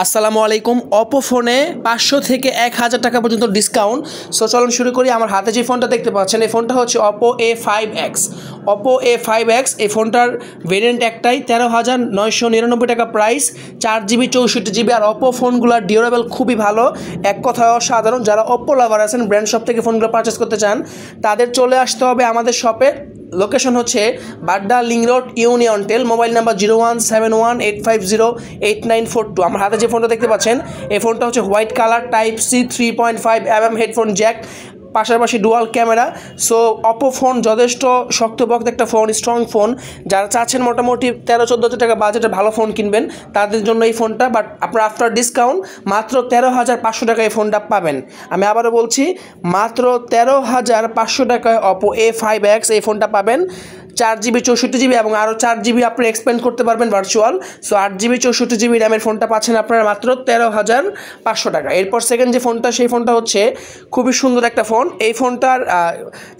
আসসালামু আলাইকুম। অপো ফোনে 500 থেকে 1000 টাকা পর্যন্ত ডিসকাউন্ট। সো চলুন শুরু করি। আমার হাতে যে ফোনটা দেখতে পাচ্ছেন এই ফোনটা হচ্ছে অপো A5X। অপো A5X এই ফোনটার ভেরিয়েন্ট একটাই, 13,999 টাকা প্রাইস, 4GB 64GB। আর অপো ফোনগুলোর ডিউরেবল খুবই ভালো, এক কথায় অসাধারণ। যারা অপো লাভার আছেন, ব্র্যান্ড শপ থেকে ফোনগুলো পারচেস করতে চান, তাদের চলে আসতে হবে আমাদের শপে। লোকেশন হচ্ছে বাড্ডা লিং রোড, ইউনিয়ন টেল। Mobile number 017185088942। আমার হাতে যে ফোনটা দেখতে পাচ্ছেন এই ফোনটা হচ্ছে white colour, Type-C 3.5mm headphone jack, পাশাপাশি dual camera. So Oppo phone যথেষ্ট শক্তপোক্ত একটা ফোন, স্ট্রং ফোন। যারা চাচ্ছেন মোটামুটি 13-14 টাকা বাজেটে ভালো ফোন কিনবেন, তাদের জন্য এই ফোনটা। বাট আপনার আফটার ডিসকাউন্ট মাত্র 13,500 টাকায় এই ফোনটা পাবেন। আমি আবারও বলছি, মাত্র 13,500 টাকায় অপো A5X এই ফোনটা পাবেন। 4GB 64GB এবং আরও 4GB আপনি এক্সপেন্ড করতে পারবেন ভার্চুয়াল। সো 8GB 64GB র্যামের ফোনটা পাচ্ছেন আপনারা মাত্র 13,500 টাকা। এরপর সেকেন্ড যে ফোনটা, সেই ফোনটা হচ্ছে খুবই সুন্দর একটা ফোন। এই ফোনটার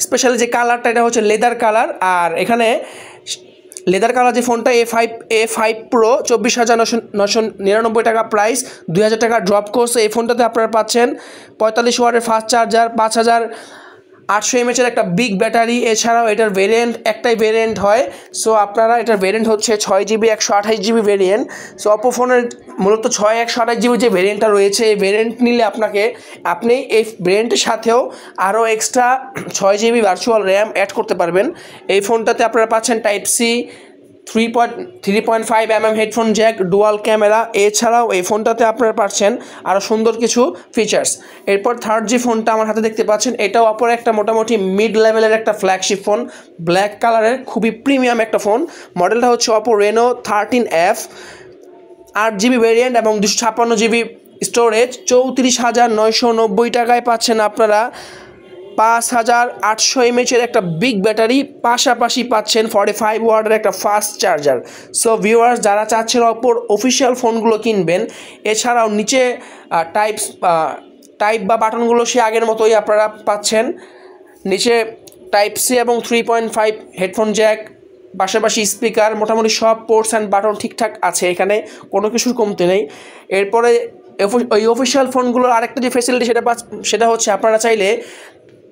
স্পেশালি যে কালারটা, এটা হচ্ছে লেদার কালার। আর এখানে লেদার কালার যে ফোনটা A5 Pro, 24,999 টাকা প্রাইস, 2,000 টাকা ড্রপ করছে। এই ফোনটাতে আপনারা পাচ্ছেন 45 ওয়াটের ফাস্ট চার্জার, 5,800 mAh একটা বিগ ব্যাটারি। এছাড়াও এটার ভেরিয়েন্ট একটাই ভেরিয়েন্ট হয়। সো আপনারা এটার ভেরিয়েন্ট হচ্ছে 6GB 128GB variant. So Oppo ফোনের মূলত 6/128GB যে ভেরিয়েন্টটা রয়েছে, এই ভেরিয়েন্ট নিলে আপনি এই ভেরিয়েন্টের সাথেও আরও extra 6GB virtual RAM add করতে পারবেন। এই ফোনটাতে আপনারা পাচ্ছেন Type-C 3.5mm headphone Jack, dual camera. এছাড়াও এই ফোনটাতে আপনারা পাচ্ছেন আরও সুন্দর কিছু ফিচার্স। এরপর থার্ড যে ফোনটা আমার হাতে দেখতে পাচ্ছেন, এটাও অপর একটা মোটামুটি মিড লেভেলের একটা ফ্ল্যাগশিপ ফোন, ব্ল্যাক কালারের, খুবই প্রিমিয়াম একটা ফোন। মডেলটা হচ্ছে Oppo Reno 13F, 8GB variant এবং 256GB স্টোরেজ। 34,990 টাকায় পাচ্ছেন আপনারা 5,800 mAh একটা বিগ ব্যাটারি, পাশাপাশি পাচ্ছেন 45 ওয়াটের একটা ফাস্ট চার্জার। সো ভিউয়ার্স, যারা চাচ্ছেন অপোর অফিসিয়াল ফোনগুলো কিনবেন, এছাড়াও নিচে টাইপ বা বাটনগুলো সে আগের মতোই আপনারা পাচ্ছেন। নিচে Type-C এবং 3.5 হেডফোন জ্যাক, পাশাপাশি স্পিকার, মোটামুটি সব পোর্টস অ্যান্ড বাটন ঠিকঠাক আছে, এখানে কোনো কিছুর কমতি নেই। এরপরে ওই অফিসিয়াল ফোনগুলোর আরেকটা যে ফেসিলিটি সেটা হচ্ছে আপনারা চাইলে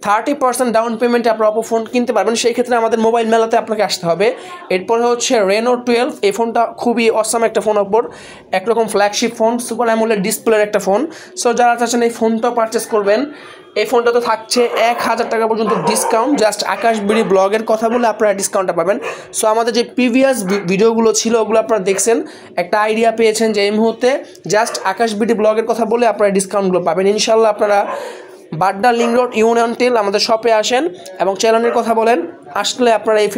30% ডাউন পেমেন্টে আপনার অপো ফোন কিনতে পারবেন। সেই ক্ষেত্রে আমাদের মোবাইল মেলাতে আপনাকে আসতে হবে। এরপরে হচ্ছে Reno 12। এই ফোনটা খুবই অসাম একটা ফোন, অপোর একরকম ফ্ল্যাগশিপ ফোন, সুপার অ্যামোলেড ডিসপ্লের একটা ফোন। সো যারা চাচ্ছেন এই ফোনটা পারচেস করবেন, এই ফোনটাতে থাকছে 1,000 টাকা পর্যন্ত ডিসকাউন্ট। জাস্ট আকাশবিড়ি ব্লগের কথা বলে আপনারা ডিসকাউন্টটা পাবেন। সো আমাদের যে প্রিভিয়াস ভিডিওগুলো ছিল ওগুলো আপনারা দেখছেন, একটা আইডিয়া পেয়েছেন যে এই মুহূর্তে জাস্ট আকাশবিড়ি ব্লগের কথা বলে আপনারা ডিসকাউন্টগুলো পাবেন। ইনশাল্লাহ আপনারা বাড্ডা লিং রোড, ইউনিয়ন টেল আমাদের শপে আসেন এবং চ্যানেলের কথা বলেন, আসলে আপনারা এই